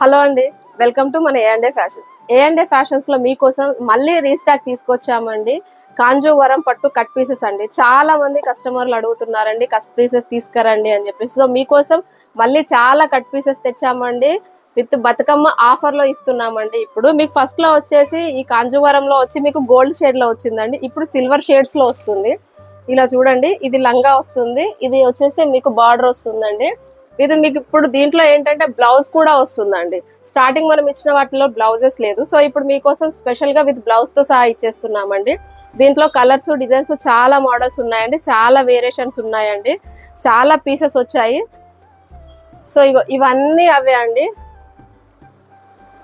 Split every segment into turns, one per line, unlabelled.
Hello అండి, welcome to మన ఏ&ఏ fashions. ఏ&ఏ fashions లో మీకోసం మళ్ళీ రీస్టాక్ తీసుకొచ్చామండి. కాంజీవరం పట్టు కట్ పీసెస్ అండి. చాలా మంది కస్టమర్లు అడుగుతున్నారండి కట్ పీసెస్ తీసుకురండి అని చెప్పేసి. సో మీకోసం మళ్ళీ చాలా కట్ పీసెస్ తెచ్చామండి. విత్ బతుకమ్మ ఆఫర్ లో ఇస్తున్నామండి. ఇప్పుడు మీకు ఫస్ట్ లో వచ్చేసి ఈ కాంజీవరంలో వచ్చి మీకు గోల్డ్ షేడ్ లో వచ్చిందండి. ఇప్పుడు సిల్వర్ షేడ్స్ లో వస్తుంది. ఇలా చూడండి, ఇది లంగా వస్తుంది, ఇది వచ్చేసి మీకు బార్డర్ వస్తుందండి. ఇది మీకు ఇప్పుడు దీంట్లో ఏంటంటే బ్లౌజ్ కూడా వస్తుందండి. స్టార్టింగ్ మనం ఇచ్చిన వాటిలో బ్లౌజెస్ లేదు. సో ఇప్పుడు మీకోసం స్పెషల్ గా విత్ బ్లౌజ్ తో సహా ఇచ్చేస్తున్నామండి. దీంట్లో కలర్స్, డిజైన్స్ చాలా మోడల్స్ ఉన్నాయండి, చాలా వేరియేషన్స్ ఉన్నాయండి, చాలా పీసెస్ వచ్చాయి. సో ఇవన్నీ అవే అండి.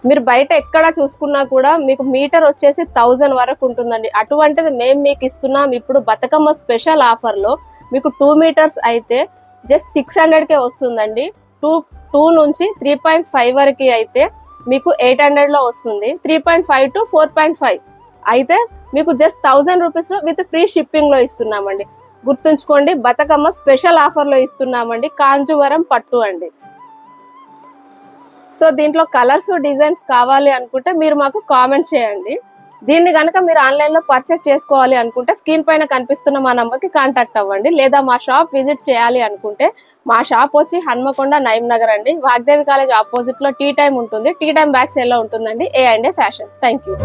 మీరు బయట ఎక్కడ చూసుకున్నా కూడా మీకు మీటర్ వచ్చేసి 1000 వరకు ఉంటుందండి. అటువంటిది మేము మీకు ఇస్తున్నాం ఇప్పుడు బతుకమ్మ స్పెషల్ ఆఫర్ లో. మీకు 2 మీటర్స్ అయితే జస్ట్ 600కే వస్తుందండి. 2 నుంచి 3.5 వరకు అయితే మీకు 800 లో వస్తుంది. 3.5 to 4.5 అయితే మీకు జస్ట్ 1000 రూపీస్ లో విత్ ఫ్రీ షిప్పింగ్ లో ఇస్తున్నామండి. గుర్తుంచుకోండి, బతుకమ్మ స్పెషల్ ఆఫర్ లో ఇస్తున్నామండి. కాంజీవరం పట్టు అండి. సో దీంట్లో కలర్స్, డిజైన్స్ కావాలి అనుకుంటే మీరు మాకు కామెంట్ చేయండి. దీన్ని కనుక మీరు ఆన్లైన్ లో పర్చేస్ చేసుకోవాలి అనుకుంటే స్క్రీన్ పైన కనిపిస్తున్న మా నంబర్ కి కాంటాక్ట్ అవ్వండి. లేదా మా షాప్ విజిట్ చేయాలి అనుకుంటే మా షాప్ వచ్చి హన్మకొండ, నయీం నగర్ అండి. వాగ్దేవి కాలేజ్ ఆపోజిట్ లో టీ టైం ఉంటుంది. టీ టైం బ్యాక్ సైడ్ లో ఉంటుందండి ఏ&ఏ ఫ్యాషన్. Thank you.